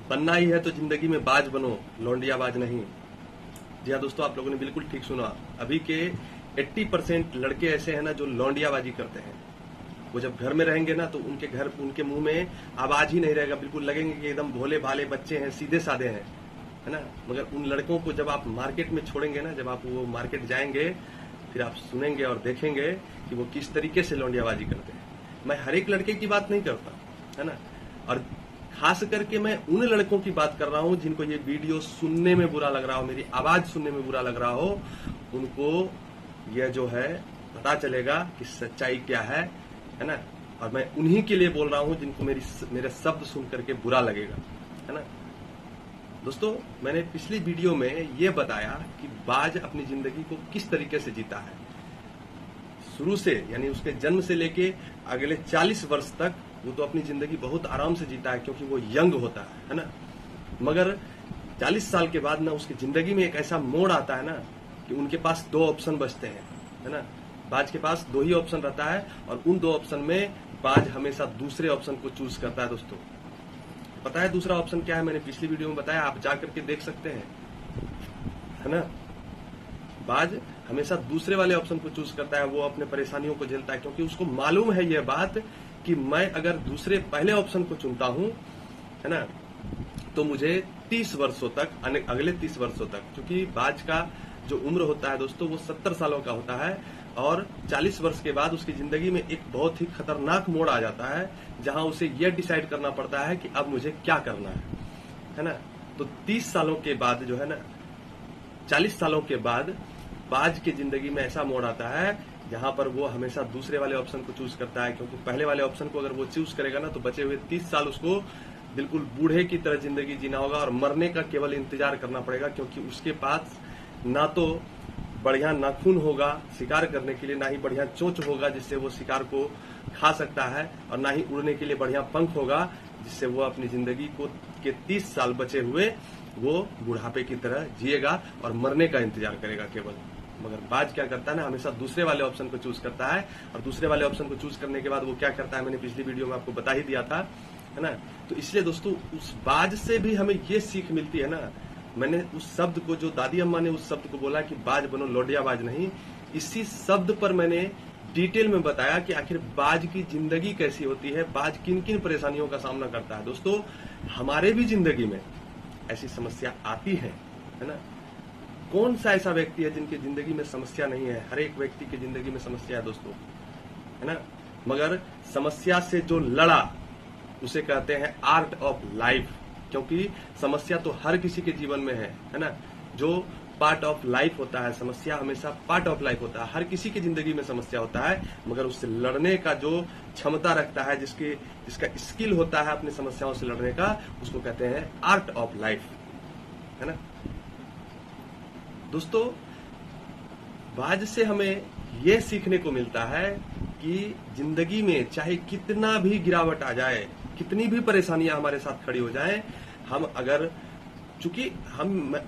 बनना ही है तो जिंदगी में बाज बनो, लौंडियाबाज नहीं। जी हाँ दोस्तों, आप लोगों ने बिल्कुल ठीक सुना। अभी के 80% लड़के ऐसे हैं ना जो लौंडियाबाजी करते हैं। वो जब घर में रहेंगे ना तो उनके मुंह में आवाज ही नहीं रहेगा, बिल्कुल लगेंगे कि एकदम भोले भाले बच्चे हैं, सीधे साधे हैं, है ना। मगर उन लड़कों को जब आप मार्केट में छोड़ेंगे ना, जब आप वो मार्केट जाएंगे, फिर आप सुनेंगे और देखेंगे कि वो किस तरीके से लौंडियाबाजी करते हैं। मैं हर एक लड़के की बात नहीं करता, है ना, और खास करके मैं उन लड़कों की बात कर रहा हूं जिनको ये वीडियो सुनने में बुरा लग रहा हो, मेरी आवाज सुनने में बुरा लग रहा हो, उनको यह जो है पता चलेगा कि सच्चाई क्या है ना। और मैं उन्हीं के लिए बोल रहा हूं जिनको मेरे शब्द सुन करके बुरा लगेगा, है ना। दोस्तों, मैंने पिछली वीडियो में ये बताया कि बाज अपनी जिंदगी को किस तरीके से जीता है, शुरू से, यानी उसके जन्म से लेके अगले 40 वर्ष तक वो तो अपनी जिंदगी बहुत आराम से जीता है क्योंकि वो यंग होता है ना। मगर 40 साल के बाद ना उसकी जिंदगी में एक ऐसा मोड़ आता है ना कि उनके पास 2 ऑप्शन बचते हैं, है ना। बाज के पास 2 ही ऑप्शन रहता है और उन 2 ऑप्शन में बाज हमेशा दूसरे ऑप्शन को चूज करता है। दोस्तों, पता है दूसरा ऑप्शन क्या है? मैंने पिछली वीडियो में बताया, आप जाकर के देख सकते हैं, है ना। बाज हमेशा दूसरे वाले ऑप्शन को चूज करता है, वो अपने परेशानियों को झेलता है क्योंकि उसको मालूम है यह बात कि मैं अगर पहले ऑप्शन को चुनता हूं, है ना, तो मुझे 30 वर्षों तक, अगले 30 वर्षों तक, क्योंकि बाज का जो उम्र होता है दोस्तों वो 70 सालों का होता है और 40 वर्ष के बाद उसकी जिंदगी में एक बहुत ही खतरनाक मोड़ आ जाता है जहां उसे यह डिसाइड करना पड़ता है कि अब मुझे क्या करना है ना। तो 30 सालों के बाद जो है ना, 40 सालों के बाद बाज की जिंदगी में ऐसा मोड़ आता है जहां पर वो हमेशा दूसरे वाले ऑप्शन को चूज करता है, क्योंकि पहले वाले ऑप्शन को अगर वो चूज करेगा ना तो बचे हुए 30 साल उसको बिल्कुल बूढ़े की तरह जिंदगी जीना होगा और मरने का केवल इंतजार करना पड़ेगा, क्योंकि उसके पास ना तो बढ़िया नाखून होगा शिकार करने के लिए, ना ही बढ़िया चोंच होगा जिससे वो शिकार को खा सकता है, और ना ही उड़ने के लिए बढ़िया पंख होगा जिससे वो अपनी जिंदगी को के 30 साल बचे हुए वो बुढ़ापे की तरह जिएगा और मरने का इंतजार करेगा केवल। मगर बाज क्या करता है ना, हमेशा दूसरे वाले ऑप्शन को चूज करता है, और दूसरे वाले ऑप्शन को चूज करने के बाद वो क्या करता है मैंने पिछली वीडियो में आपको बता ही दिया था, है ना। तो इसलिए दोस्तों उस बाज से भी हमें ये सीख मिलती है ना। मैंने उस शब्द को, जो दादी अम्मा ने उस शब्द को बोला कि बाज बनो लौंडियाबाज नहीं, इसी शब्द पर मैंने डिटेल में बताया कि आखिर बाज की जिंदगी कैसी होती है, बाज किन किन परेशानियों का सामना करता है। दोस्तों, हमारे भी जिंदगी में ऐसी समस्या आती है ना। कौन सा ऐसा व्यक्ति है जिनकी जिंदगी में समस्या नहीं है? हर एक व्यक्ति की जिंदगी में समस्या है दोस्तों, है ना। मगर समस्या से जो लड़ा उसे कहते हैं आर्ट ऑफ लाइफ, क्योंकि समस्या तो हर किसी के जीवन में है ना। जो पार्ट ऑफ लाइफ होता है, समस्या हमेशा पार्ट ऑफ लाइफ होता है, हर किसी की जिंदगी में समस्या होता है, मगर उससे लड़ने का जो क्षमता रखता है, जिसका स्किल होता है अपनी समस्याओं से लड़ने का, उसको कहते हैं आर्ट ऑफ लाइफ, है ना। दोस्तों, बाज से हमें यह सीखने को मिलता है कि जिंदगी में चाहे कितना भी गिरावट आ जाए, कितनी भी परेशानियां हमारे साथ खड़ी हो जाएं, हम अगर, चूंकि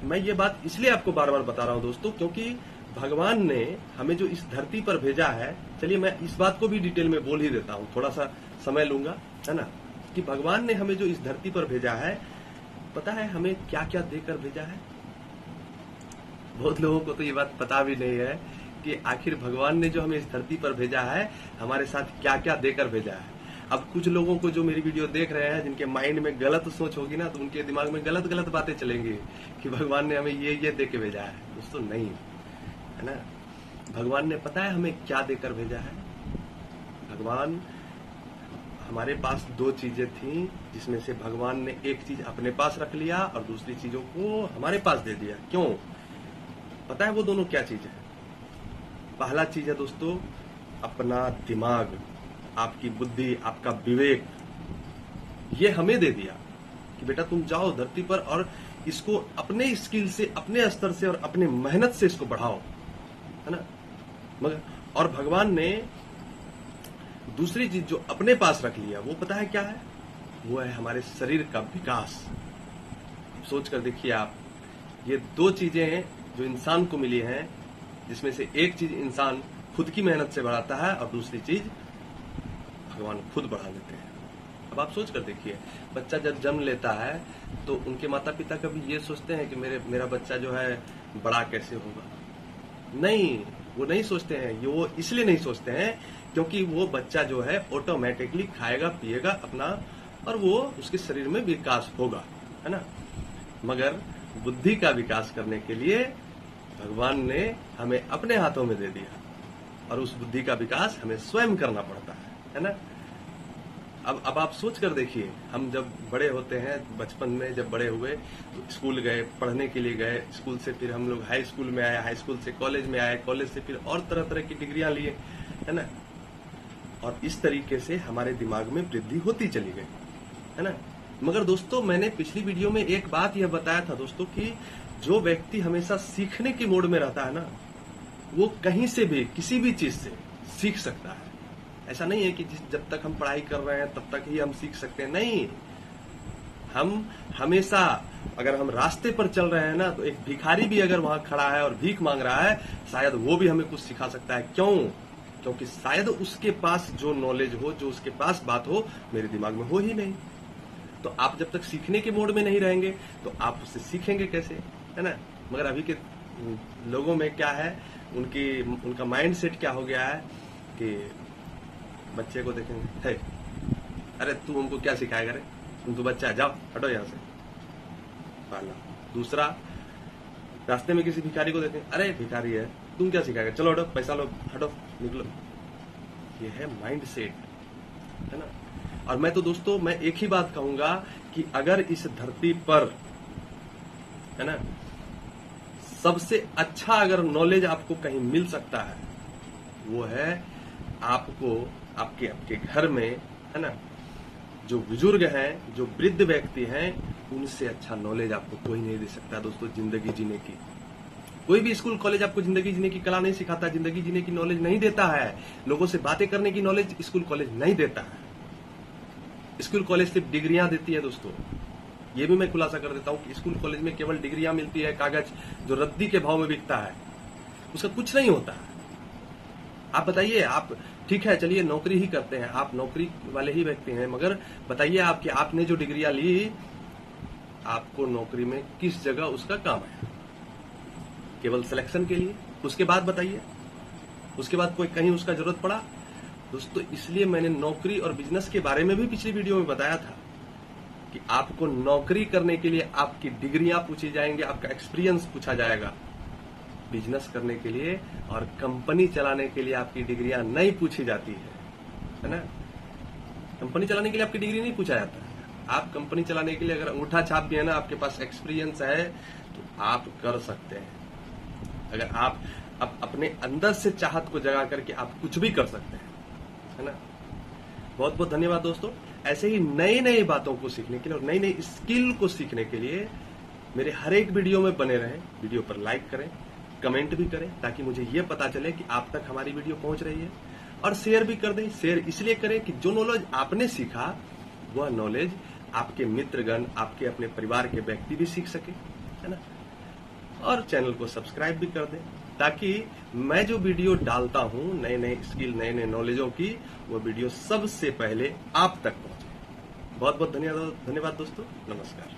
मैं ये बात इसलिए आपको बार बार बता रहा हूं दोस्तों, क्योंकि भगवान ने हमें जो इस धरती पर भेजा है, चलिए मैं इस बात को भी डिटेल में बोल ही देता हूं, थोड़ा सा समय लूंगा, है ना, कि भगवान ने हमें जो इस धरती पर भेजा है, पता है हमें क्या क्या देकर भेजा है? बहुत लोगों को तो ये बात पता भी नहीं है कि आखिर भगवान ने जो हमें इस धरती पर भेजा है, हमारे साथ क्या क्या देकर भेजा है। अब कुछ लोगों को जो मेरी वीडियो देख रहे हैं, जिनके माइंड में गलत सोच होगी ना, तो उनके दिमाग में गलत गलत बातें चलेंगी कि भगवान ने हमें ये दे के भेजा है। दोस्तों नहीं, है ना। भगवान ने पता है हमें क्या देकर भेजा है? भगवान, हमारे पास 2 चीजें थी जिसमें से भगवान ने एक चीज अपने पास रख लिया और दूसरी चीजों को हमारे पास दे दिया। क्यों? पता है वो दोनों क्या चीज है? पहला चीज है दोस्तों अपना दिमाग, आपकी बुद्धि, आपका विवेक, ये हमें दे दिया कि बेटा तुम जाओ धरती पर और इसको अपने स्किल से, अपने स्तर से और अपने मेहनत से इसको बढ़ाओ, है ना। मगर और भगवान ने दूसरी चीज जो अपने पास रख लिया, वो पता है क्या है? वो है हमारे शरीर का विकास। सोच कर देखिए आप, ये 2 चीजें हैं जो इंसान को मिली हैं, जिसमें से एक चीज इंसान खुद की मेहनत से बढ़ाता है और दूसरी चीज भगवान खुद बढ़ा देते हैं। अब आप सोच कर देखिए, बच्चा जब जन्म लेता है तो उनके माता पिता कभी ये सोचते हैं कि मेरा बच्चा जो है बड़ा कैसे होगा? नहीं, वो नहीं सोचते हैं। ये वो इसलिए नहीं सोचते हैं क्योंकि वो बच्चा जो है ऑटोमेटिकली खाएगा पिएगा अपना, और वो उसके शरीर में विकास होगा, है ना। मगर बुद्धि का विकास करने के लिए भगवान ने हमें अपने हाथों में दे दिया, और उस बुद्धि का विकास हमें स्वयं करना पड़ता है ना। अब आप सोच कर देखिए, हम जब बड़े होते हैं, बचपन में जब बड़े हुए तो स्कूल गए, पढ़ने के लिए गए, स्कूल से फिर हम लोग हाई स्कूल में आए, हाई स्कूल से कॉलेज में आए, कॉलेज से फिर और तरह तरह की डिग्रियां लिए, है ना। और इस तरीके से हमारे दिमाग में वृद्धि होती चली गई, है ना। मगर दोस्तों, मैंने पिछली वीडियो में एक बात यह बताया था दोस्तों कि जो व्यक्ति हमेशा सीखने के मोड में रहता है ना, वो कहीं से भी किसी भी चीज से सीख सकता है। ऐसा नहीं है कि जब तक हम पढ़ाई कर रहे हैं तब तक ही हम सीख सकते हैं, नहीं। हम हमेशा, अगर हम रास्ते पर चल रहे हैं ना, तो एक भिखारी भी अगर वहां खड़ा है और भीख मांग रहा है, शायद वो भी हमें कुछ सिखा सकता है। क्यों? क्योंकि शायद उसके पास जो नॉलेज हो, जो उसके पास बात हो, मेरे दिमाग में हो ही नहीं। तो आप जब तक सीखने के मोड में नहीं रहेंगे तो आप उससे सीखेंगे कैसे, है ना। मगर अभी के लोगों में क्या है, उनका माइंड सेट क्या हो गया है कि बच्चे को देखेंगे, अरे तू हमको क्या सिखाएगा, रे तुम तो बच्चा है, जाओ हटो यहाँ से, पाला। दूसरा, रास्ते में किसी भिखारी को देखें, अरे भिखारी है, तुम क्या सिखाएगा, चलो हटो, पैसा लो, हटो, निकलो। ये है माइंड सेट, है ना। और मैं तो दोस्तों, मैं एक ही बात कहूंगा कि अगर इस धरती पर, है ना, सबसे अच्छा अगर नॉलेज आपको कहीं मिल सकता है, वो है आपको आपके घर में, है ना, जो बुजुर्ग हैं, जो वृद्ध व्यक्ति हैं, उनसे अच्छा नॉलेज आपको कोई नहीं दे सकता दोस्तों जिंदगी जीने की। कोई भी स्कूल कॉलेज आपको जिंदगी जीने की कला नहीं सिखाता, जिंदगी जीने की नॉलेज नहीं देता है, लोगों से बातें करने की नॉलेज स्कूल कॉलेज नहीं देता है। स्कूल कॉलेज सिर्फ डिग्रियां देती है दोस्तों। ये भी मैं खुलासा कर देता हूं कि स्कूल कॉलेज में केवल डिग्रियां मिलती है, कागज जो रद्दी के भाव में बिकता है, उसका कुछ नहीं होता है। आप बताइए, आप ठीक है, चलिए नौकरी ही करते हैं, आप नौकरी वाले ही व्यक्ति हैं, मगर बताइए आप कि आपने जो डिग्रियां ली, आपको नौकरी में किस जगह उसका काम है? केवल सिलेक्शन के लिए? उसके बाद बताइए, उसके बाद कोई कहीं उसका जरूरत पड़ा? दोस्तों, इसलिए मैंने नौकरी और बिजनेस के बारे में भी पिछली वीडियो में बताया था कि आपको नौकरी करने के लिए आपकी डिग्रियां पूछी जाएंगी, आपका एक्सपीरियंस पूछा जाएगा। बिजनेस करने के लिए और कंपनी चलाने के लिए आपकी डिग्रियां नहीं पूछी जाती है ना। कंपनी चलाने के लिए आपकी डिग्री नहीं पूछा जाता है। आप कंपनी चलाने के लिए अगर अंगूठा छाप भी है ना, आपके पास एक्सपीरियंस है, तो आप कर सकते हैं। अगर आप अपने अंदर से चाहत को जगा करके आप कुछ भी कर सकते हैं, है ना। बहुत बहुत धन्यवाद दोस्तों। ऐसे ही नई नई बातों को सीखने के लिए और नई नई स्किल को सीखने के लिए मेरे हर एक वीडियो में बने रहें। वीडियो पर लाइक करें, कमेंट भी करें, ताकि मुझे ये पता चले कि आप तक हमारी वीडियो पहुंच रही है। और शेयर भी कर दें। शेयर इसलिए करें कि जो नॉलेज आपने सीखा, वह नॉलेज आपके मित्रगण, आपके अपने परिवार के व्यक्ति भी सीख सके, है ना। और चैनल को सब्सक्राइब भी कर दें, ताकि मैं जो वीडियो डालता हूं नए नए स्किल, नए नए नॉलेजों की, वो वीडियो सबसे पहले आप तक पहुंचे। बहुत बहुत धन्यवाद दोस्तों। नमस्कार।